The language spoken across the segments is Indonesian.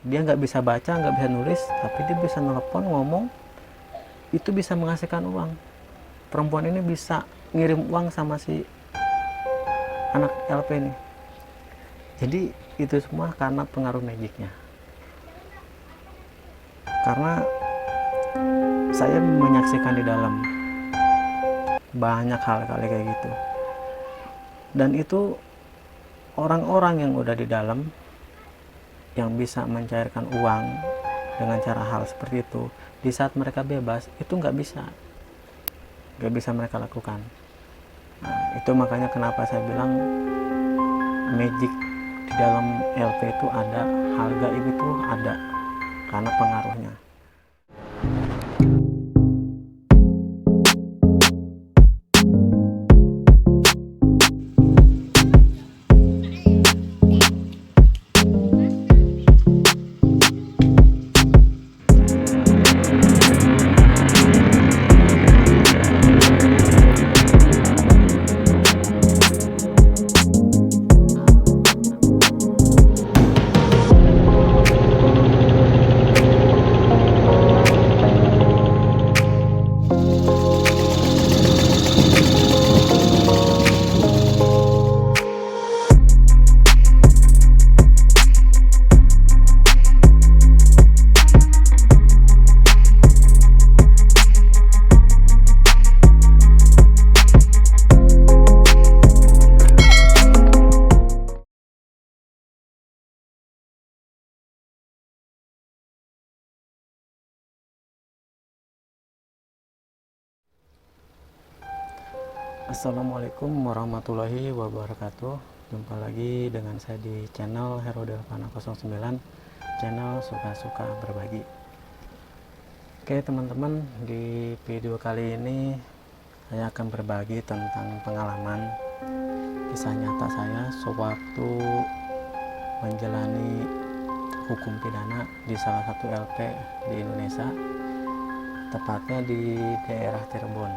Dia nggak bisa baca, nggak bisa nulis, tapi dia bisa nelpon, ngomong, itu bisa menghasilkan uang. Perempuan ini bisa ngirim uang sama si anak LP ini. Jadi itu semua karena pengaruh magicnya. Karena saya menyaksikan di dalam banyak hal kali kayak gitu. Dan itu orang-orang yang udah di dalam yang bisa mencairkan uang dengan cara hal seperti itu, di saat mereka bebas itu nggak bisa mereka lakukan. Nah, itu makanya kenapa saya bilang magic di dalam LP itu ada, hal gaib itu ada karena pengaruhnya. Assalamualaikum warahmatullahi wabarakatuh. Jumpa lagi dengan saya di channel Hero Delvana 09, channel suka-suka berbagi. Oke teman-teman, di video kali ini saya akan berbagi tentang pengalaman kisah nyata saya sewaktu menjalani hukum pidana di salah satu LP di Indonesia, tepatnya di daerah Cirebon.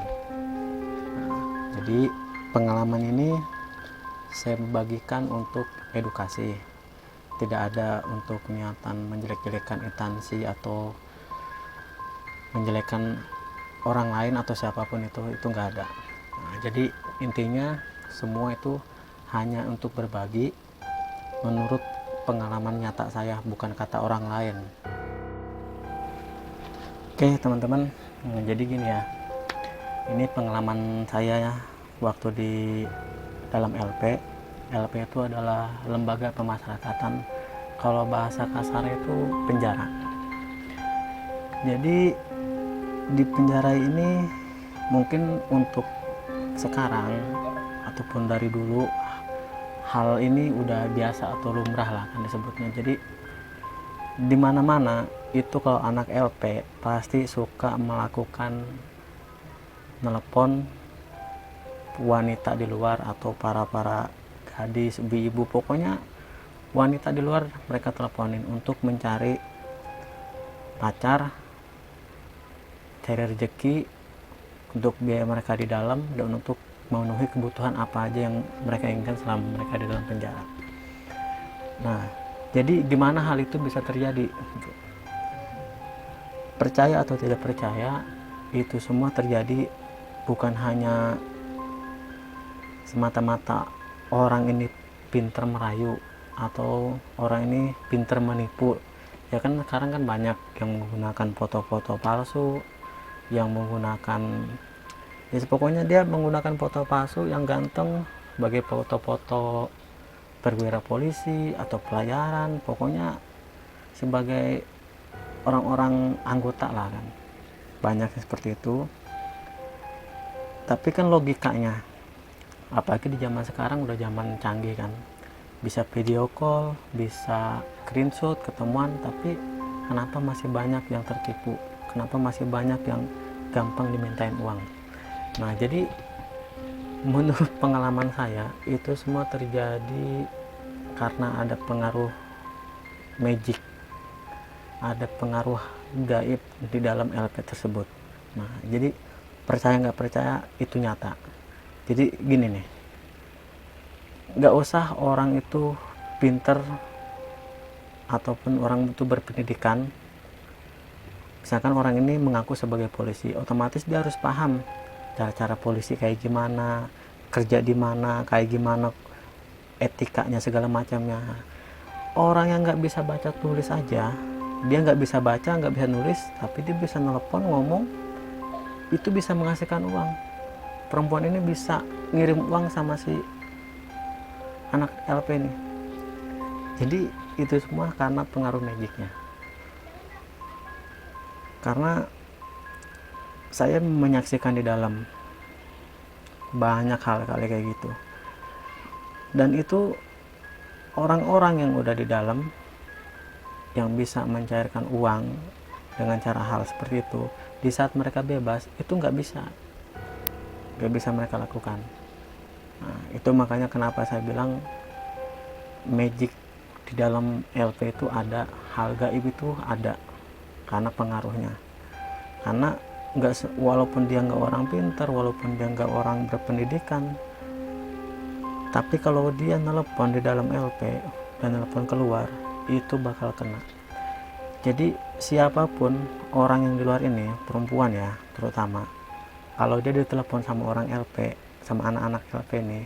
Jadi pengalaman ini saya bagikan untuk edukasi, tidak ada untuk niatan menjelek-jelekan instansi atau menjelekkan orang lain atau siapapun itu nggak ada. Nah, jadi intinya semua itu hanya untuk berbagi menurut pengalaman nyata saya, bukan kata orang lain. Oke teman-teman, jadi gini ya, ini pengalaman saya ya waktu di dalam LP. LP itu adalah lembaga pemasyarakatan, kalau bahasa kasar itu penjara. Jadi di penjara ini mungkin untuk sekarang ataupun dari dulu hal ini udah biasa atau lumrah lah kan disebutnya. Jadi di mana-mana itu kalau anak LP pasti suka melakukan telepon wanita di luar atau para gadis, ibu-ibu, pokoknya wanita di luar mereka teleponin untuk mencari pacar, cari rezeki untuk biaya mereka di dalam dan untuk memenuhi kebutuhan apa aja yang mereka inginkan selama mereka di dalam penjara. Nah, jadi gimana hal itu bisa terjadi? Percaya atau tidak percaya, itu semua terjadi bukan hanya semata-mata orang ini pinter merayu atau orang ini pinter menipu. Ya kan sekarang kan banyak yang menggunakan foto-foto palsu, yang menggunakan ya pokoknya dia menggunakan foto palsu yang ganteng sebagai foto-foto perwira polisi atau pelayaran, pokoknya sebagai orang-orang anggota lah kan. Banyak seperti itu. Tapi kan logikanya, apalagi di zaman sekarang udah zaman canggih kan, bisa video call, bisa screenshot ketemuan, tapi kenapa masih banyak yang tertipu, kenapa masih banyak yang gampang dimintain uang. Nah jadi menurut pengalaman saya itu semua terjadi karena ada pengaruh magic, ada pengaruh gaib di dalam LP tersebut. Nah jadi percaya nggak percaya itu nyata. Jadi gini nih, nggak usah orang itu pinter ataupun orang itu berpendidikan, misalkan orang ini mengaku sebagai polisi, otomatis dia harus paham cara-cara polisi kayak gimana, kerja di mana kayak gimana, etikanya segala macamnya. Orang yang nggak bisa baca tulis aja, dia nggak bisa baca nggak bisa nulis, tapi dia bisa nelpon ngomong, itu bisa menghasilkan uang. Perempuan ini bisa ngirim uang sama si anak LP ini. Jadi itu semua karena pengaruh magicnya. Karena saya menyaksikan di dalam banyak hal kali kayak gitu, dan itu orang-orang yang udah di dalam yang bisa mencairkan uang dengan cara hal seperti itu, di saat mereka bebas itu nggak bisa mereka lakukan. Nah, itu makanya kenapa saya bilang magic di dalam LP itu ada, hal gaib itu ada, karena pengaruhnya. Karena walaupun dia nggak orang pintar, walaupun dia nggak orang berpendidikan, tapi kalau dia nelpon di dalam LP dan nelpon keluar, itu bakal kena. Jadi siapapun orang yang di luar ini, perempuan ya terutama, kalau dia ditelepon sama orang LP, sama anak-anak LP ini,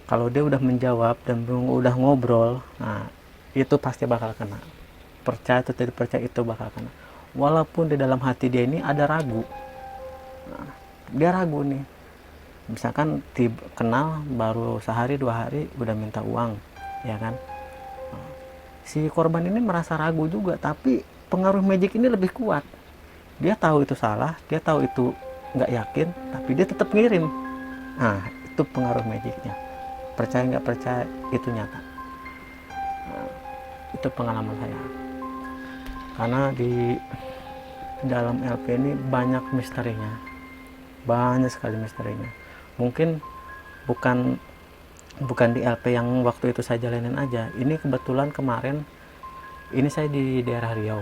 kalau dia udah menjawab dan udah ngobrol, nah itu pasti bakal kena. Percaya atau tidak percaya, itu bakal kena. Walaupun di dalam hati dia ini ada ragu, nah, dia ragu nih, misalkan kenal baru sehari 2 hari udah minta uang, ya kan. Nah, si korban ini merasa ragu juga, tapi pengaruh magic ini lebih kuat. Dia tahu itu salah, dia tahu itu nggak yakin, tapi dia tetap ngirim. Nah itu pengaruh magicnya. Percaya nggak percaya, itu nyata. Nah, itu pengalaman saya. Karena di dalam LP ini banyak misterinya, banyak sekali misterinya. Mungkin bukan di LP yang waktu itu saya jalanin aja. Ini kebetulan kemarin ini saya di daerah Riau,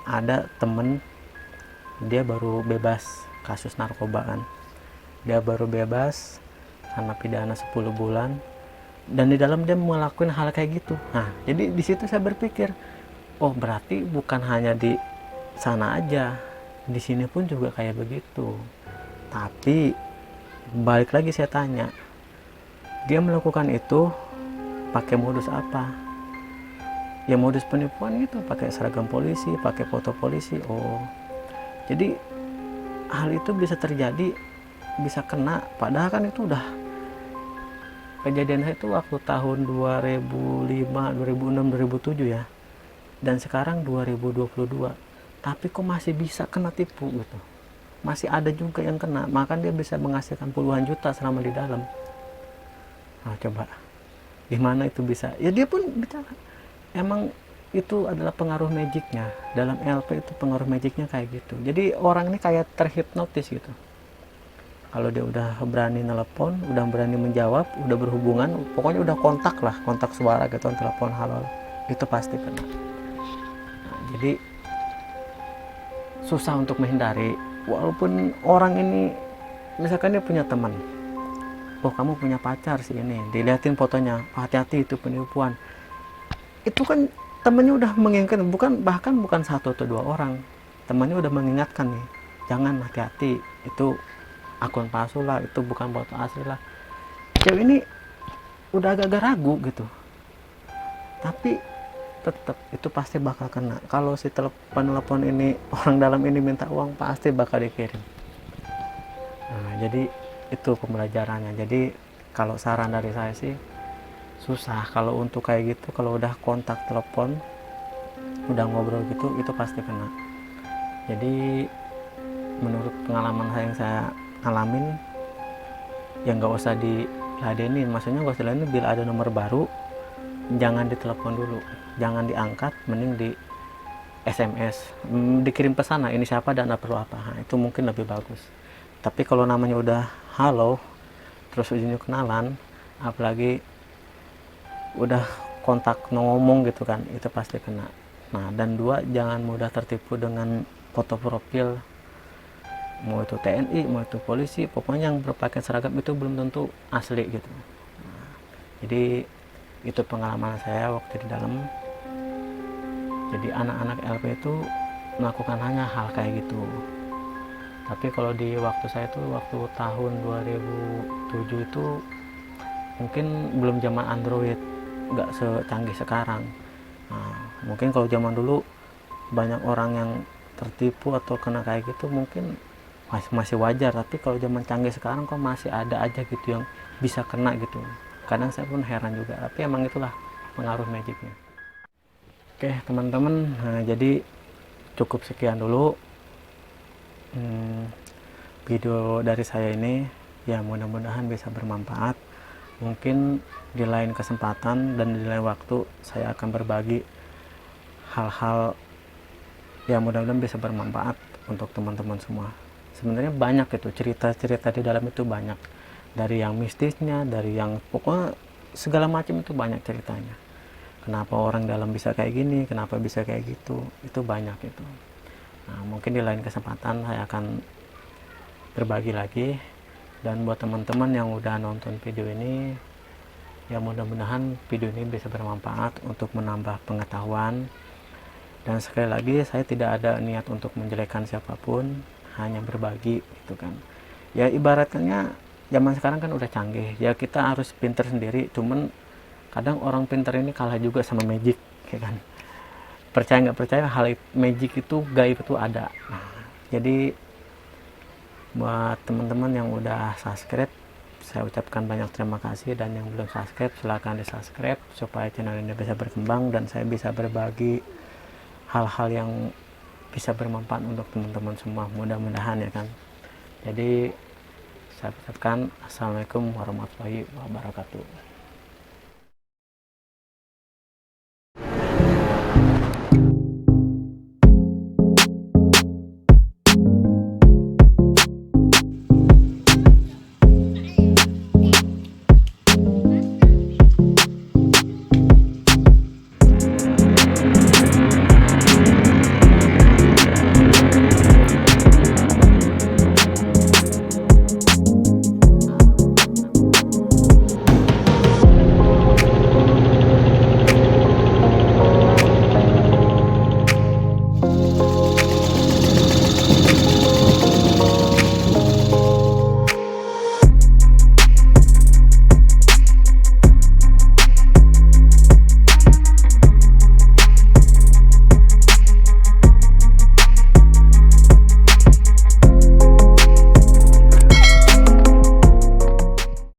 ada temen dia baru bebas kasus narkoba kan. Dia baru bebas karena pidana 10 bulan, dan di dalam dia melakukan hal kayak gitu. Nah jadi di situ saya berpikir, oh berarti bukan hanya di sana aja, di sini pun juga kayak begitu. Tapi balik lagi saya tanya, dia melakukan itu pakai modus apa? Ya modus penipuan itu, pakai seragam polisi, pakai foto polisi. Oh jadi hal itu bisa terjadi, bisa kena, padahal kan itu udah kejadian. Saya itu waktu tahun 2005, 2006, 2007 ya, dan sekarang 2022, tapi kok masih bisa kena tipu gitu, masih ada juga yang kena, maka dia bisa menghasilkan puluhan juta selama di dalam. Nah coba gimana itu bisa? Ya dia pun bicara, emang itu adalah pengaruh magicnya. Dalam LP itu pengaruh magicnya kayak gitu. Jadi orang ini kayak terhipnotis gitu. Kalau dia udah berani nelpon, udah berani menjawab, udah berhubungan, pokoknya udah kontak lah, kontak suara gitu, telepon halo, itu pasti kena. Nah, jadi susah untuk menghindari. Walaupun orang ini misalkan dia punya teman, oh kamu punya pacar sih ini, dilihatin fotonya, hati-hati itu penipuan. Itu kan temannya udah mengingatkan, bahkan bukan 1 atau 2 orang, temannya udah mengingatkan nih, jangan, hati-hati, itu akun palsu lah, itu bukan foto asli lah. Cewek ini udah agak-agak ragu gitu, tapi tetap itu pasti bakal kena. Kalau si telepon ini orang dalam ini minta uang, pasti bakal dikirim. Nah jadi itu pembelajarannya. Jadi kalau saran dari saya sih, susah kalau untuk kayak gitu. Kalau udah kontak telepon, udah ngobrol gitu, itu pasti kena. Jadi menurut pengalaman saya yang saya alamin, ya nggak usah diladenin. Maksudnya nggak usah diladenin, bila ada nomor baru jangan ditelepon dulu, jangan diangkat, mending di SMS, dikirim pesan, nah ini siapa dan perlu apa. Nah, itu mungkin lebih bagus. Tapi kalau namanya udah halo terus ujungnya kenalan, apalagi udah kontak ngomong gitu kan, itu pasti kena. Nah dan 2, jangan mudah tertipu dengan foto profil, mau itu TNI, mau itu polisi, pokoknya yang berpakaian seragam itu belum tentu asli gitu. Nah, jadi itu pengalaman saya waktu di dalam. Jadi anak-anak LP itu melakukan hanya hal kayak gitu. Tapi kalau di waktu saya tuh, waktu tahun 2007 itu mungkin belum zaman Android, nggak secanggih sekarang. Nah, mungkin kalau zaman dulu banyak orang yang tertipu atau kena kayak gitu mungkin masih wajar, tapi kalau zaman canggih sekarang kok masih ada aja gitu yang bisa kena gitu. Kadang saya pun heran juga, tapi emang itulah pengaruh magicnya. Oke teman-teman, nah, jadi cukup sekian dulu video dari saya ini. Ya mudah-mudahan bisa bermanfaat. Mungkin di lain kesempatan dan di lain waktu saya akan berbagi hal-hal yang mudah-mudahan bisa bermanfaat untuk teman-teman semua. Sebenarnya banyak itu cerita-cerita di dalam itu, banyak dari yang mistisnya, dari yang pokoknya segala macam itu banyak ceritanya. Kenapa orang dalam bisa kayak gini, kenapa bisa kayak gitu, itu banyak itu. Nah, mungkin di lain kesempatan saya akan berbagi lagi. Dan buat teman-teman yang udah nonton video ini, ya mudah-mudahan video ini bisa bermanfaat untuk menambah pengetahuan. Dan sekali lagi saya tidak ada niat untuk menjelekkan siapapun, hanya berbagi gitu kan. Ya ibaratnya zaman sekarang kan udah canggih, ya kita harus pinter sendiri. Cuman kadang orang pinter ini kalah juga sama magic ya kan. Percaya nggak percaya, hal magic itu gaib itu ada. Nah, jadi buat teman-teman yang udah subscribe, saya ucapkan banyak terima kasih. Dan yang belum subscribe, silahkan di subscribe supaya channel ini bisa berkembang dan saya bisa berbagi hal-hal yang bisa bermanfaat untuk teman-teman semua, mudah-mudahan ya kan. Jadi saya ucapkan assalamualaikum warahmatullahi wabarakatuh.